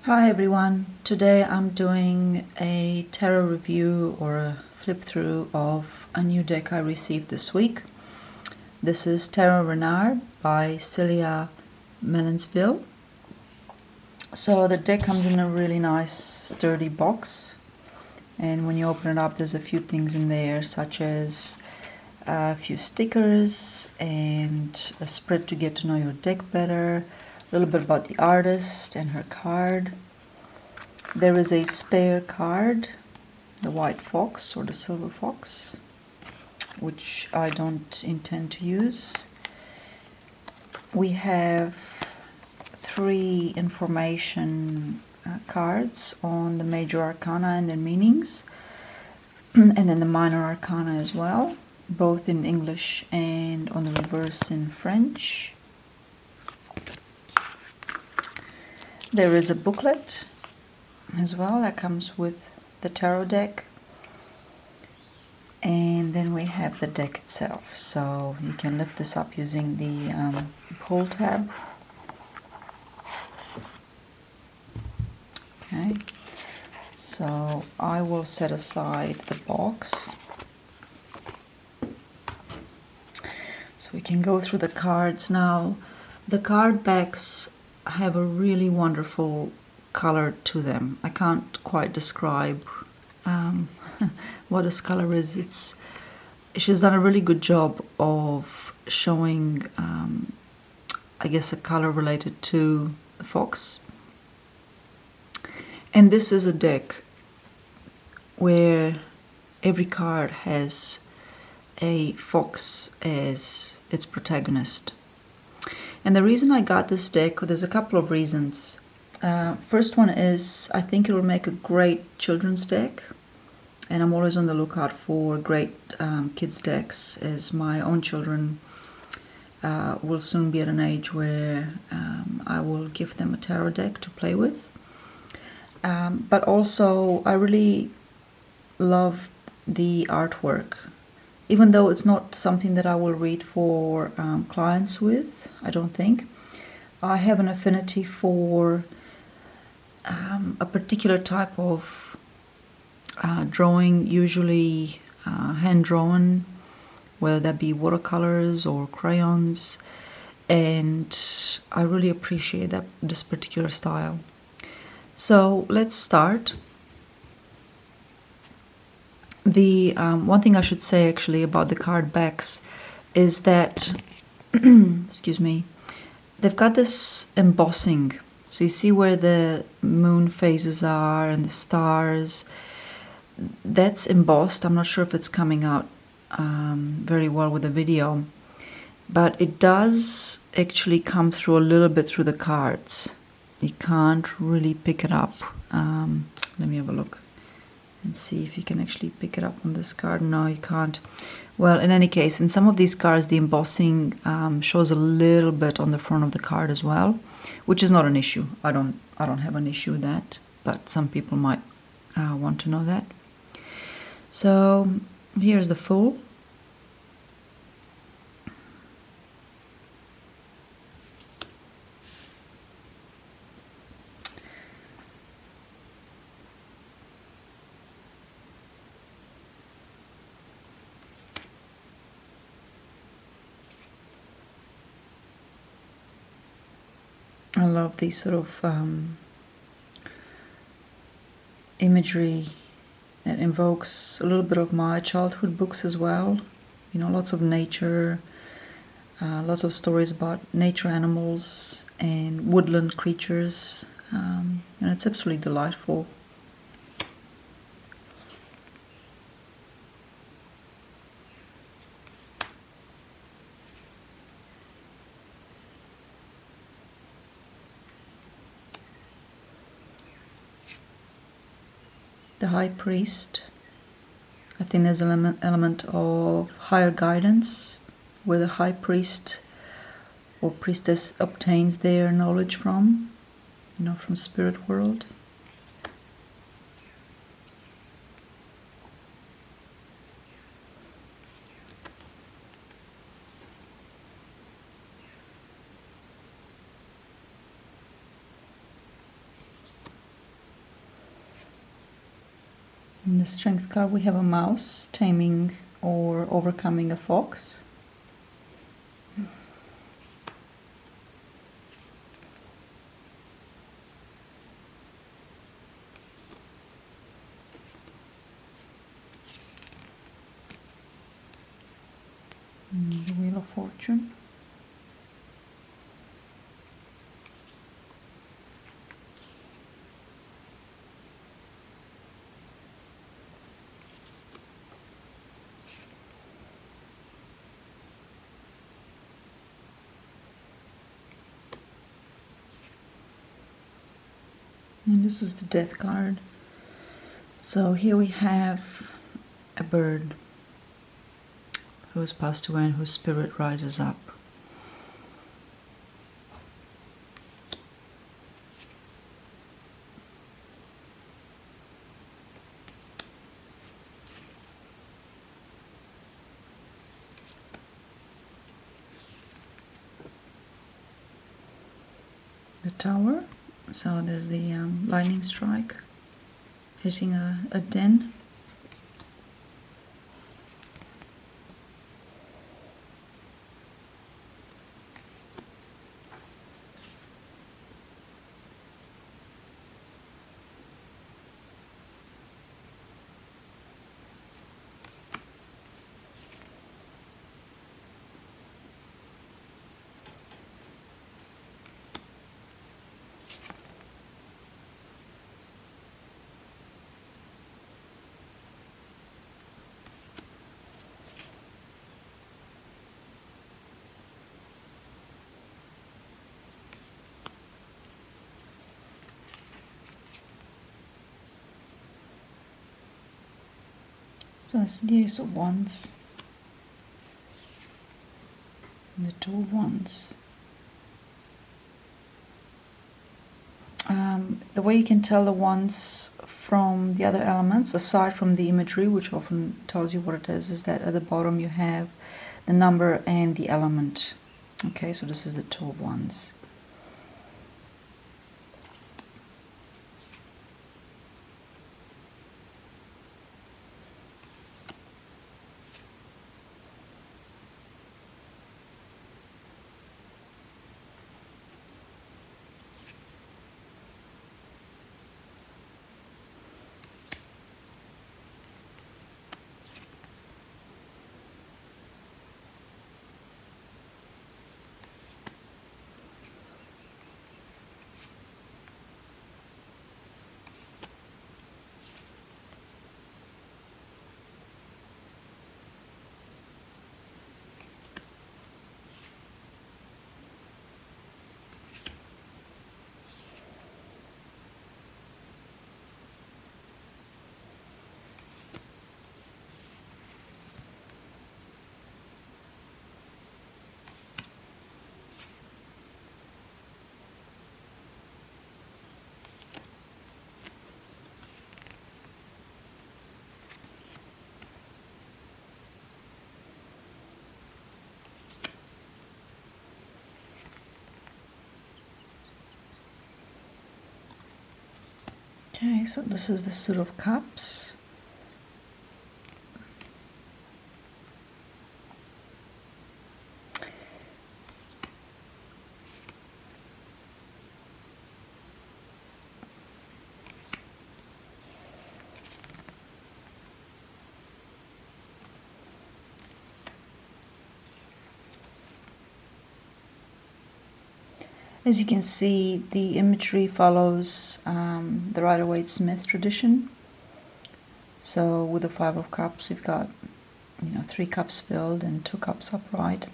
Hi everyone, today I'm doing a tarot review or a flip through of a new deck I received this week. This is Tarot Renard by Celia Melesville. So the deck comes in a really nice sturdy box, and when you open it up there's a few things in there such as a few stickers and a spread to get to know your deck better, a little bit about the artist and her card. There is a spare card, the white fox or the silver fox, which I don't intend to use. We have three information cards on the major arcana and their meanings, and then the minor arcana as well, both in English and on the reverse in French. There is a booklet as well that comes with the tarot deck, and then we have the deck itself, so you can lift this up using the pull tab. Okay, so I will set aside the box so we can go through the cards now. The card backs have a really wonderful color to them. I can't quite describe what this color is. She's done a really good job of showing I guess a color related to the fox. And this is a deck where every card has a fox as its protagonist. And the reason I got this deck, there's a couple of reasons. First one is I think it will make a great children's deck, and I'm always on the lookout for great kids decks, as my own children will soon be at an age where I will give them a tarot deck to play with. But also I really love the artwork, even though it's not something that I will read for clients with, I don't think. I have an affinity for a particular type of drawing, usually hand-drawn, whether that be watercolors or crayons, and I really appreciate this particular style. So let's start. The one thing I should say actually about the card backs is that excuse me, they've got this embossing. So you see where the moon phases are and the stars, that's embossed. I'm not sure if it's coming out very well with the video, but it does actually come through a little bit through the cards. You can't really pick it up. Let me have a look and see if you can actually pick it up on this card. No, you can't. Well, in any case, in some of these cards the embossing shows a little bit on the front of the card as well, which is not an issue. I don't have an issue with that, but some people might want to know that. So here's the Fool. I love these sort of imagery that invokes a little bit of my childhood books as well. You know, lots of nature, lots of stories about nature animals and woodland creatures, and it's absolutely delightful. The High Priest. I think there's an element of higher guidance, where the High Priest or Priestess obtains their knowledge from, you know, from spirit world. In the Strength card we have a mouse taming or overcoming a fox. And the Wheel of Fortune. And this is the Death card. So here we have a bird who has passed away and whose spirit rises up. The Tower. So there's the lightning strike hitting a den. So it's the Ace of Wands and the Two of Wands. The way you can tell the wands from the other elements, aside from the imagery, which often tells you what it is that at the bottom you have the number and the element. Okay, so this is the Two of Wands. Okay, so this is the Suit of Cups. As you can see, the imagery follows the Rider-Waite-Smith tradition. So with the Five of Cups, we've got 3 cups filled and 2 cups upright.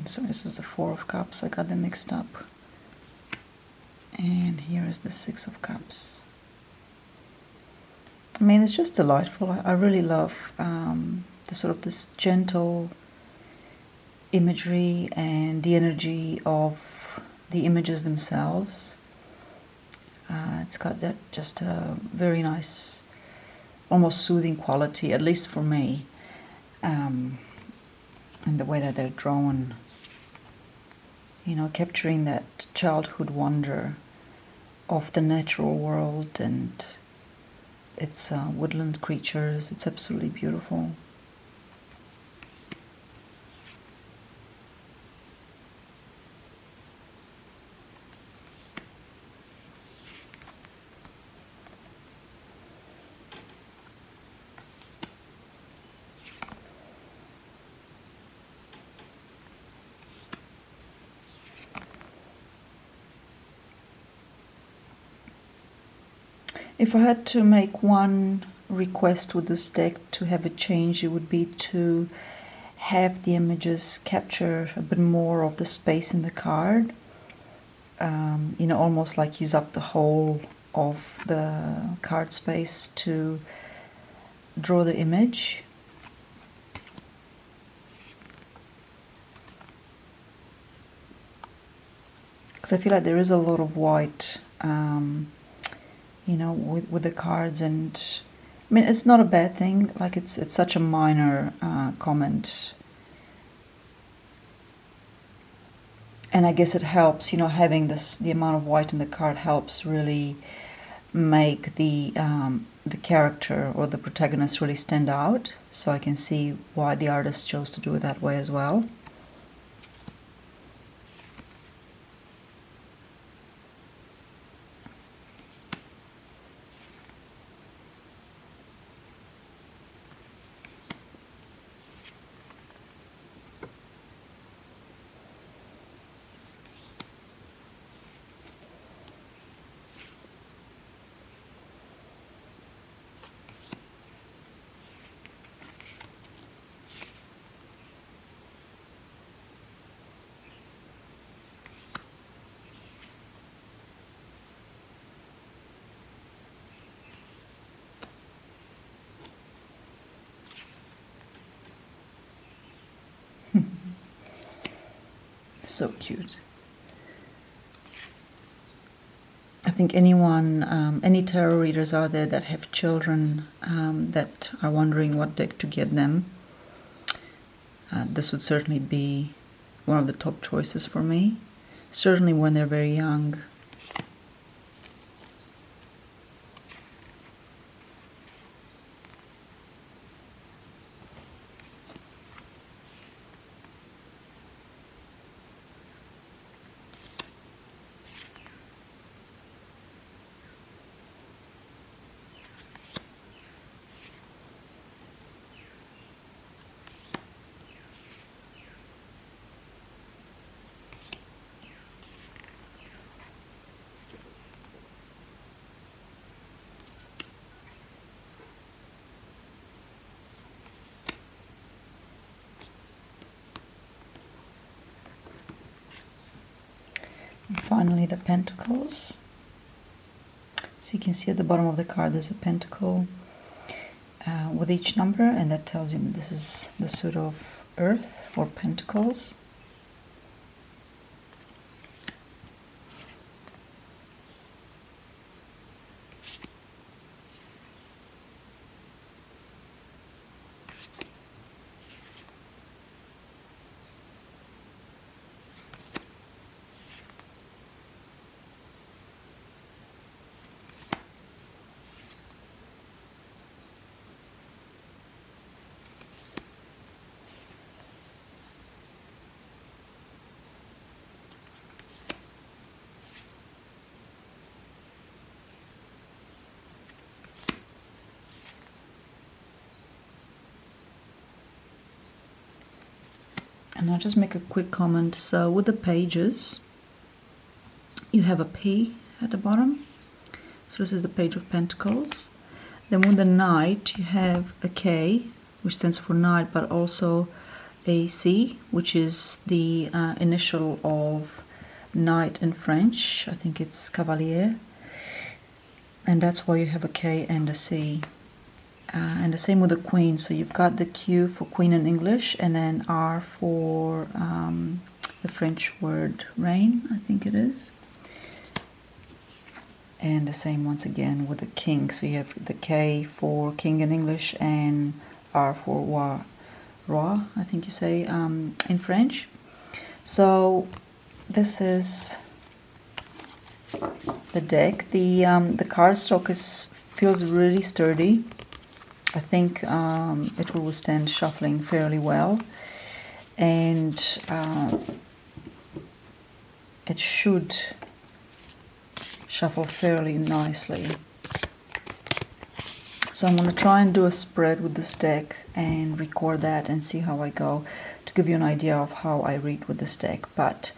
So this is the Four of Cups. I got them mixed up. And here is the Six of Cups. I mean, it's just delightful. I really love the sort of this gentle imagery and the energy of the images themselves. It's got that just a very nice, almost soothing quality, at least for me, and the way that they're drawn. you know, capturing that childhood wonder of the natural world and its woodland creatures. It's absolutely beautiful. If I had to make one request with this deck to have a change, it would be to have the images capture a bit more of the space in the card. You know, almost like use up the whole of the card space to draw the image. Because I feel like there is a lot of white, you know, with the cards, and I mean, it's not a bad thing. Like it's such a minor comment, and I guess it helps. You know, having the amount of white in the card helps really make the character or the protagonist really stand out. So I can see why the artist chose to do it that way as well. So cute. I think anyone, any tarot readers out there that have children that are wondering what deck to get them, this would certainly be one of the top choices for me. Certainly when they're very young. And finally the pentacles. So you can see at the bottom of the card there's a pentacle with each number, and that tells you this is the suit of earth or pentacles. And I'll just make a quick comment. So with the pages, you have a P at the bottom. So this is the Page of Pentacles. Then with the Knight, you have a K, which stands for Knight, but also a C, which is the initial of Knight in French. I think it's Cavalier. And that's why you have a K and a C. And the same with the Queen. So you've got the Q for Queen in English, and then R for the French word reign, I think it is. And the same once again with the King. So you have the K for King in English and R for roi, I think you say, in French. So this is the deck. The cardstock feels really sturdy. I think it will withstand shuffling fairly well, and it should shuffle fairly nicely. So I'm going to try and do a spread with this deck and record that and see how I go, to give you an idea of how I read with this deck. But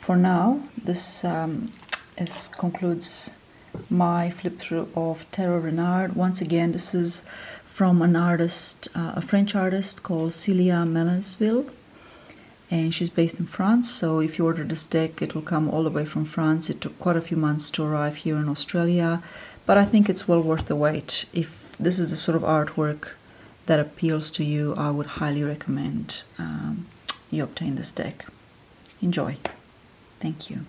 for now, this concludes my flip through of Tarot Renard. Once again, this is from an artist, a French artist called Celia Melesville, and she's based in France. So if you order this deck, it will come all the way from France. It took quite a few months to arrive here in Australia, but I think it's well worth the wait. If this is the sort of artwork that appeals to you, I would highly recommend you obtain this deck. Enjoy. Thank you.